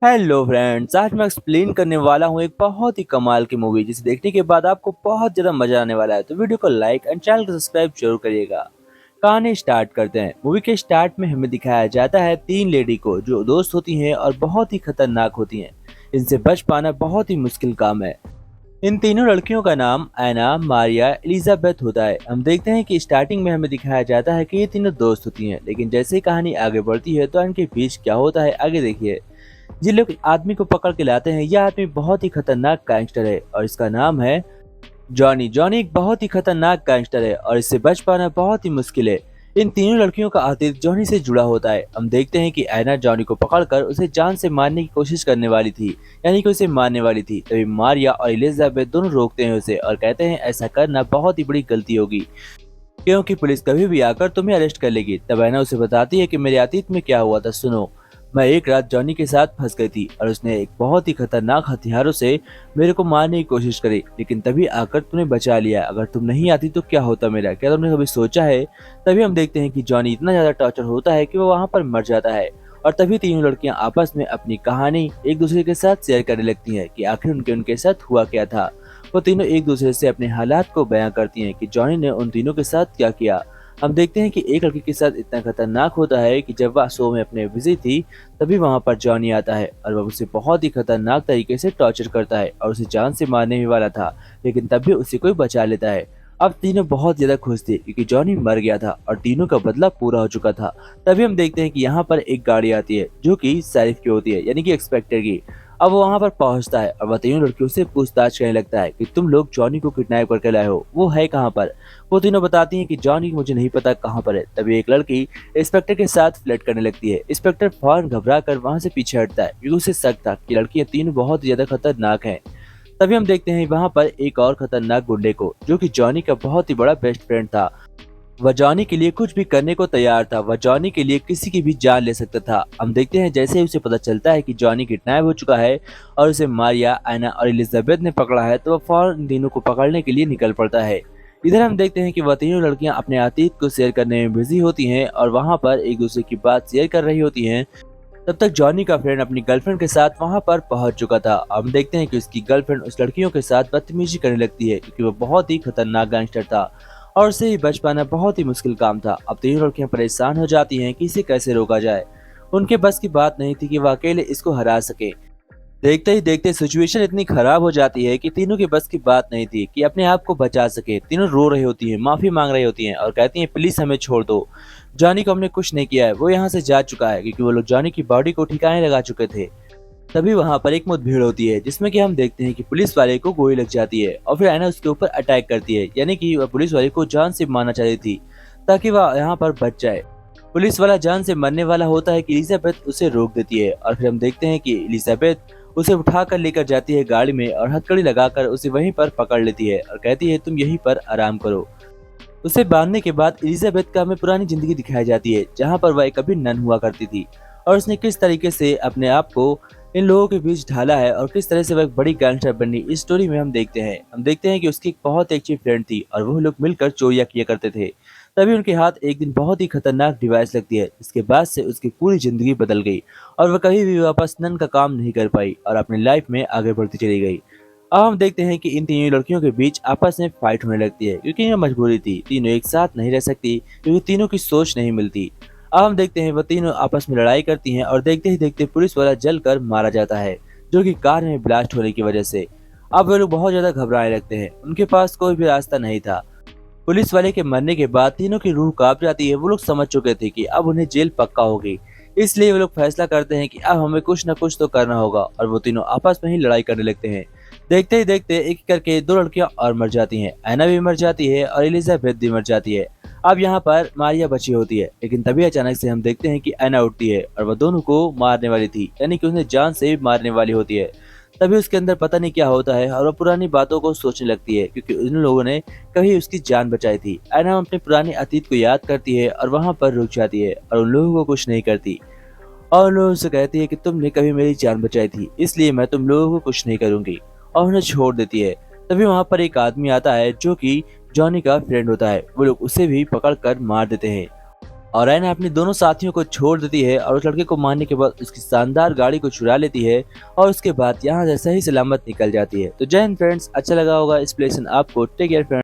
Hello friends, आज मैं explain करने वाला हूँ एक बहुत ही कमाल की मूवी जिसे देखने के बाद आपको बहुत ज्यादा मजा आने वाला है। तो वीडियो को लाइक एंड चैनल को सब्सक्राइब जरूर करिएगा। कहानी स्टार्ट करते हैं। मूवी के स्टार्ट में हमें दिखाया जाता है तीन लेडी को जो दोस्त होती हैं और बहुत ही खतरनाक होती हैं। इनसे बच पाना बहुत ही मुश्किल काम है। इन तीनों लड़कियों का नाम एना, मारिया, एलिजाबेथ होता है। हम देखते हैं कि स्टार्टिंग में हमें दिखाया जाता है कि ये तीनों दोस्त होती हैं, लेकिन जैसे ही कहानी आगे बढ़ती है तो इनके बीच क्या होता है आगे देखिए। जिन लोग आदमी को पकड़ के लाते हैं, यह आदमी बहुत ही खतरनाक गैंगस्टर है और इसका नाम है जॉनी। जॉनी एक बहुत ही खतरनाक गैंगस्टर है और इससे बच पाना बहुत ही मुश्किल है। इन तीनों लड़कियों का अतीत जॉनी से जुड़ा होता है। हम देखते हैं कि ऐना जॉनी को पकड़कर उसे जान से मारने की कोशिश करने वाली थी, यानी कि उसे मारने वाली थी। तभी मारिया और एलिजाबेथ दोनों रोकते हैं उसे और कहते हैं ऐसा करना बहुत ही बड़ी गलती होगी, क्योंकि पुलिस कभी भी आकर तुम्हें अरेस्ट कर लेगी। तब ऐना उसे बताती है कि मेरे अतीत में क्या हुआ था सुनो। मैं एक रात जॉनी के साथ फंस गई थी और उसने एक बहुत ही खतरनाक हथियारों से मेरे को मारने की कोशिश करी, लेकिन तभी आकर तूने बचा लिया। अगर तुम नहीं आती तो क्या होता मेरा, क्या तुमने कभी सोचा है? तभी हम देखते हैं कि जॉनी इतना ज्यादा टॉर्चर होता है कि वो वहाँ पर मर जाता है। और तभी तीनों लड़कियां आपस में अपनी कहानी एक दूसरे के साथ शेयर करने लगती हैं कि आखिर उनके साथ हुआ क्या था। वो तीनों एक दूसरे से अपने हालात को बयां करती हैं कि जॉनी ने उन तीनों के साथ क्या किया। हम देखते हैं कि एक लड़की के साथ इतना खतरनाक होता है कि जब वह शो में अपने बिजी थी, तभी वहां पर जॉनी आता है और वह उसे बहुत ही खतरनाक तरीके से टॉर्चर करता है और उसे जान से मारने ही वाला था, लेकिन तब भी उसे कोई बचा लेता है। अब तीनों बहुत ज्यादा खुश थे क्योंकि जॉनी मर गया था और तीनों का बदला पूरा हो चुका था। तभी हम देखते हैं कि यहाँ पर एक गाड़ी आती है जो कि शेरिफ की होती है, यानी कि इंस्पेक्टर की। अब वो वहां पर पहुंचता है और वह तीनों लड़कियों से पूछताछ करने लगता है कि तुम लोग जॉनी को किडनैप करके लाए हो, वो है कहाँ पर? वो तीनों बताती हैं कि जॉनी मुझे नहीं पता कहाँ पर है। तभी एक लड़की इंस्पेक्टर के साथ फ्लर्ट करने लगती है। इंस्पेक्टर फौरन घबरा कर वहां से पीछे हटता है क्योंकि उसे शक था कि लड़कियां तीनों बहुत ज्यादा खतरनाक हैं। तभी हम देखते हैं वहां पर एक और खतरनाक गुंडे को जो कि जॉनी का बहुत ही बड़ा बेस्ट फ्रेंड था। वह जॉनी के लिए कुछ भी करने को तैयार था। वह जॉनी के लिए किसी की भी जान ले सकता था। हम देखते हैं जैसे ही उसे पता चलता है कि जॉनी किडनैप हो चुका है और उसे मारिया, एना और एलिजाबेथ ने पकड़ा है, तो वह फौरन इन तीनों को पकड़ने के लिए निकल पड़ता है। इधर हम देखते हैं कि वह तीनों लड़कियां अपने अतीत को शेयर करने में बिजी होती हैं और वहां पर एक दूसरे की बात शेयर कर रही होती हैं। तब तक जॉनी का फ्रेंड अपनी गर्लफ्रेंड के साथ वहां पर पहुंच चुका था। हम देखते हैं कि उसकी गर्लफ्रेंड उस लड़कियों के साथ बदतमीजी करने लगती है क्योंकि वह बहुत ही खतरनाक गैंगस्टर था और उससे ही बच पाना बहुत ही मुश्किल काम था। अब तीनों लड़कियां परेशान हो जाती हैं कि इसे कैसे रोका जाए। उनके बस की बात नहीं थी कि वह अकेले इसको हरा सके। देखते ही देखते सिचुएशन इतनी खराब हो जाती है कि तीनों के बस की बात नहीं थी कि अपने आप को बचा सके। तीनों रो रही होती हैं, माफी मांग रही होती हैं और कहती हैं प्लीज हमें छोड़ दो। जॉनी को हमने कुछ नहीं किया है, वो यहाँ से जा चुका है, क्योंकि वो लोग जॉनी की बॉडी को ठिकाने लगा चुके थे। तभी वहां पर एक मुठभेड़ होती है जिसमें कि हम देखते हैं कि पुलिस वाले को गोली लग जाती है और फिर ऐना उसके ऊपर अटैक करती है, यानी कि वह पुलिस वाले को जान से मारना चाहती थी ताकि वह यहाँ पर बच जाए। पुलिस वाला जान से मरने वाला होता है कि एलिजाबेथ उसे रोक देती है और फिर हम देखते हैं कि एलिजाबेथ उसे उठाकर लेकर जाती है गाड़ी में और हथकड़ी लगाकर उसे वहीं पर पकड़ लेती है और कहती है तुम यहीं पर आराम करो। उसे बांधने के बाद एलिजाबेथ का हमें पुरानी जिंदगी दिखाई जाती है जहाँ पर वह कभी नन हुआ करती थी और उसने किस तरीके से अपने आप को इन लोगों के बीच ढाला है और किस तरह से वह एक बड़ी गैंगस्टर बनी। इस स्टोरी में हम देखते हैं कि उसकी एक बहुत ही अच्छी फ्रेंड थी और वो लोग मिलकर चोरियां किया करते थे। तभी उनके हाथ एक दिन बहुत ही खतरनाक डिवाइस लगती है, इसके बाद से उसकी पूरी जिंदगी बदल गई और वह कभी भी वापस नन का काम नहीं कर पाई और अपनी लाइफ में आगे बढ़ती चली गई। अब हम देखते हैं कि इन तीनों लड़कियों के बीच आपस में फाइट होने लगती है क्योंकि यह मजबूरी थी, तीनों एक साथ नहीं रह सकती क्योंकि तीनों की सोच नहीं मिलती। अब हम देखते हैं वह तीनों आपस में लड़ाई करती हैं और देखते ही देखते पुलिस वाला जलकर मारा जाता है जो कि कार में ब्लास्ट होने की वजह से। अब वे लोग बहुत ज्यादा घबराने लगते हैं, उनके पास कोई भी रास्ता नहीं था। पुलिस वाले के मरने के बाद तीनों की रूह कांप जाती है। वो लोग समझ चुके थे कि अब उन्हें जेल पक्का होगी, इसलिए वो लोग फैसला करते हैं कि अब हमें कुछ न कुछ तो करना होगा और वो तीनों आपस में ही लड़ाई करने लगते हैं। देखते ही देखते एक करके दो लड़कियां और मर जाती हैं, ऐना भी मर जाती है और एलिजाबेथ भी मर जाती है। अब यहाँ पर मारिया बची होती है, लेकिन तभी अचानक से हम देखते हैं कि ऐना उठती है और वह दोनों को मारने वाली थी, यानी कि उन्हें जान से मारने वाली होती है। तभी उसके अंदर पता नहीं क्या होता है और वो पुरानी बातों को सोचने लगती है क्योंकि उन लोगों ने कभी उसकी जान बचाई थी। ऐना अपने पुराने अतीत को याद करती है और वहां पर रुक जाती है और उन लोगों को कुछ नहीं करती और उन लोगों से कहती है कि तुमने कभी मेरी जान बचाई थी, इसलिए मैं तुम लोगों को कुछ नहीं करूंगी, और उन्हें छोड़ देती है। तभी वहां पर एक आदमी आता है जो कि जॉनी का फ्रेंड होता है। वो लोग उसे भी पकड़ कर मार देते हैं और रैना अपने दोनों साथियों को छोड़ देती है और उस लड़के को मारने के बाद उसकी शानदार गाड़ी को चुरा लेती है और उसके बाद यहाँ से सही सलामत निकल जाती है। तो जय हिंद फ्रेंड्स, अच्छा लगा होगा इस प्लेसन आपको। Take care friends.